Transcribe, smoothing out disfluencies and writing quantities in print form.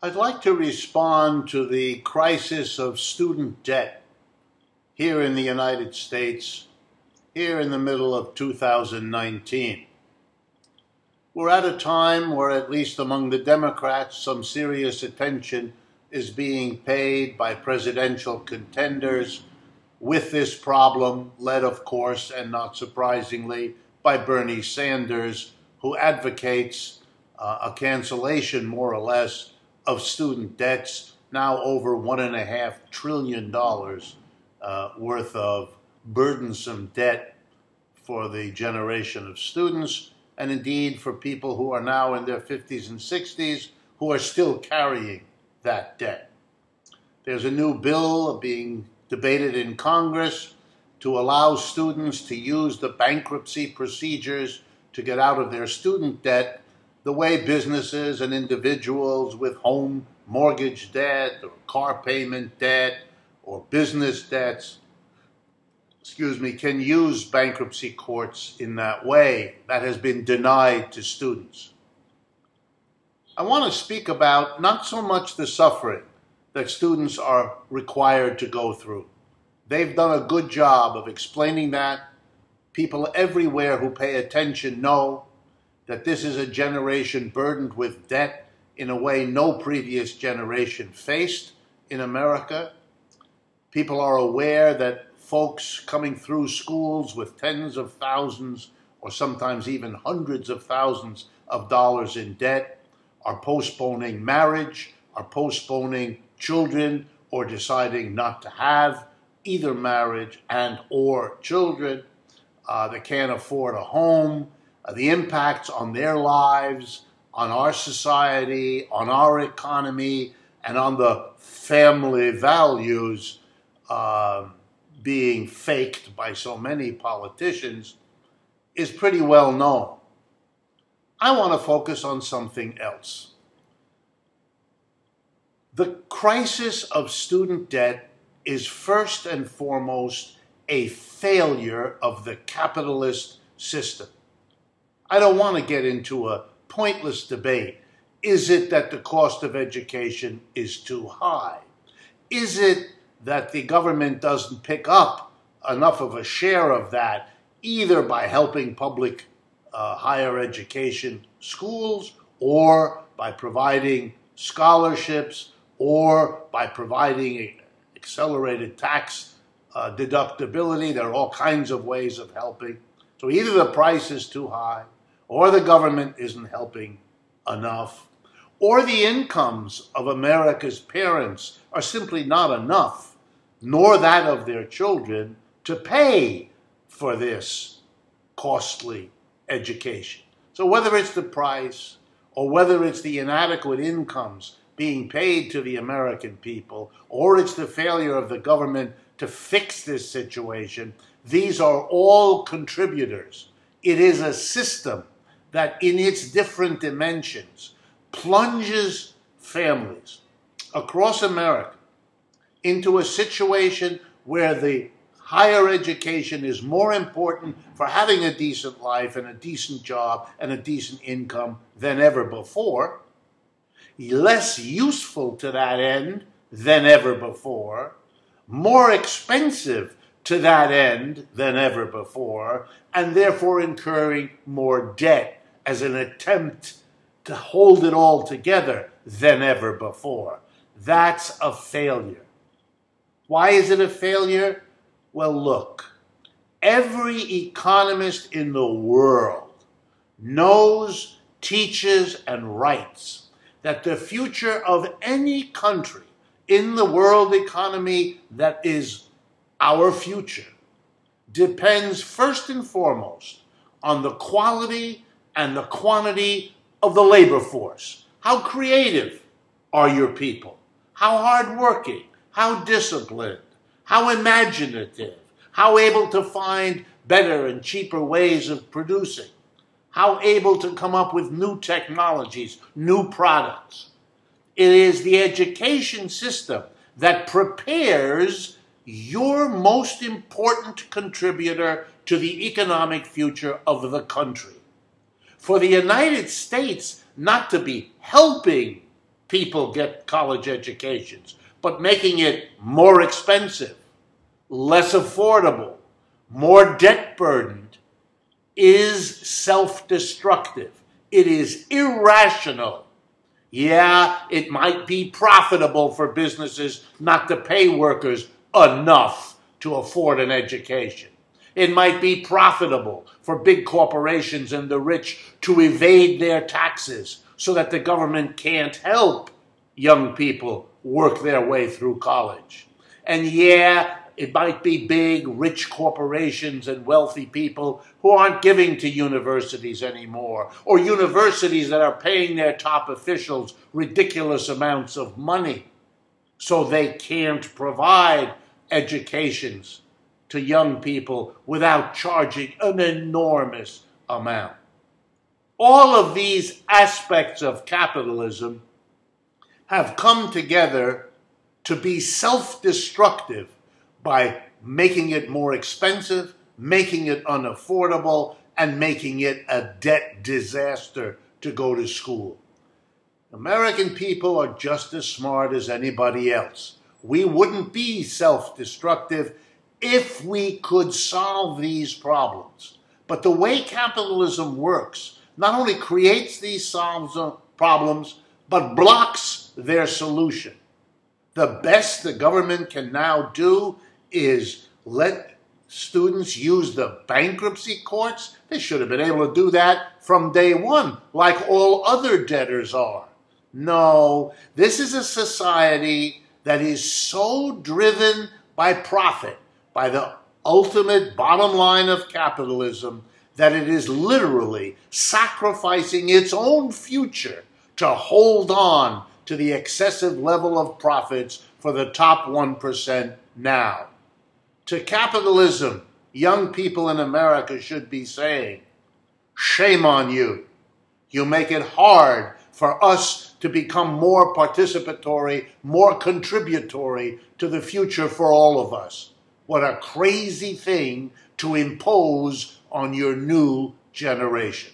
I'd like to respond to the crisis of student debt here in the United States, here in the middle of 2019. We're at a time where, at least among the Democrats, some serious attention is being paid by presidential contenders with this problem, led, of course, and not surprisingly, by Bernie Sanders, who advocates a cancellation, more or less, of student debts, now over $1.5 trillion worth of burdensome debt for the generation of students, and indeed for people who are now in their 50s and 60s who are still carrying that debt. There's a new bill being debated in Congress to allow students to use the bankruptcy procedures to get out of their student debt the way businesses and individuals with home mortgage debt or car payment debt or business debts, can use bankruptcy courts in that way. That has been denied to students. I want to speak about not so much the suffering that students are required to go through. They've done a good job of explaining that. People everywhere who pay attention know that this is a generation burdened with debt in a way no previous generation faced in America. People are aware that folks coming through schools with tens of thousands or sometimes even hundreds of thousands of dollars in debt are postponing marriage, are postponing children, or deciding not to have either marriage and or children. They can't afford a home. The impacts on their lives, on our society, on our economy, and on the family values being faked by so many politicians is pretty well known. I want to focus on something else. The crisis of student debt is first and foremost a failure of the capitalist system. I don't want to get into a pointless debate. Is it that the cost of education is too high? Is it that the government doesn't pick up enough of a share of that, either by helping public higher education schools, or by providing scholarships, or by providing accelerated tax deductibility? There are all kinds of ways of helping. So either the price is too high, or the government isn't helping enough, or the incomes of America's parents are simply not enough, nor that of their children, to pay for this costly education. So whether it's the price, or whether it's the inadequate incomes being paid to the American people, or it's the failure of the government to fix this situation, these are all contributors. It is a system that in its different dimensions plunges families across America into a situation where the higher education is more important for having a decent life and a decent job and a decent income than ever before, less useful to that end than ever before, more expensive to that end than ever before, and therefore incurring more debt as an attempt to hold it all together than ever before. That's a failure. Why is it a failure? Well, look, every economist in the world knows, teaches, and writes that the future of any country in the world economy that is our future depends first and foremost on the quality and the quantity of the labor force. How creative are your people? How hardworking? How disciplined? How imaginative? How able to find better and cheaper ways of producing? How able to come up with new technologies, new products? It is the education system that prepares your most important contributor to the economic future of the country. For the United States not to be helping people get college educations, but making it more expensive, less affordable, more debt-burdened is self-destructive. It is irrational. Yeah, it might be profitable for businesses not to pay workers enough to afford an education. It might be profitable for big corporations and the rich to evade their taxes so that the government can't help young people work their way through college. And yeah, it might be big, rich corporations and wealthy people who aren't giving to universities anymore, or universities that are paying their top officials ridiculous amounts of money so they can't provide educations to young people without charging an enormous amount. All of these aspects of capitalism have come together to be self-destructive by making it more expensive, making it unaffordable, and making it a debt disaster to go to school. American people are just as smart as anybody else. We wouldn't be self-destructive if we could solve these problems. But the way capitalism works not only creates these problems, but blocks their solution. The best the government can now do is let students use the bankruptcy courts. They should have been able to do that from day one, like all other debtors are. No, this is a society that is so driven by profit, by the ultimate bottom line of capitalism, that it is literally sacrificing its own future to hold on to the excessive level of profits for the top 1% now. To capitalism, young people in America should be saying, shame on you. You make it hard for us to become more participatory, more contributory to the future for all of us. What a crazy thing to impose on your new generation.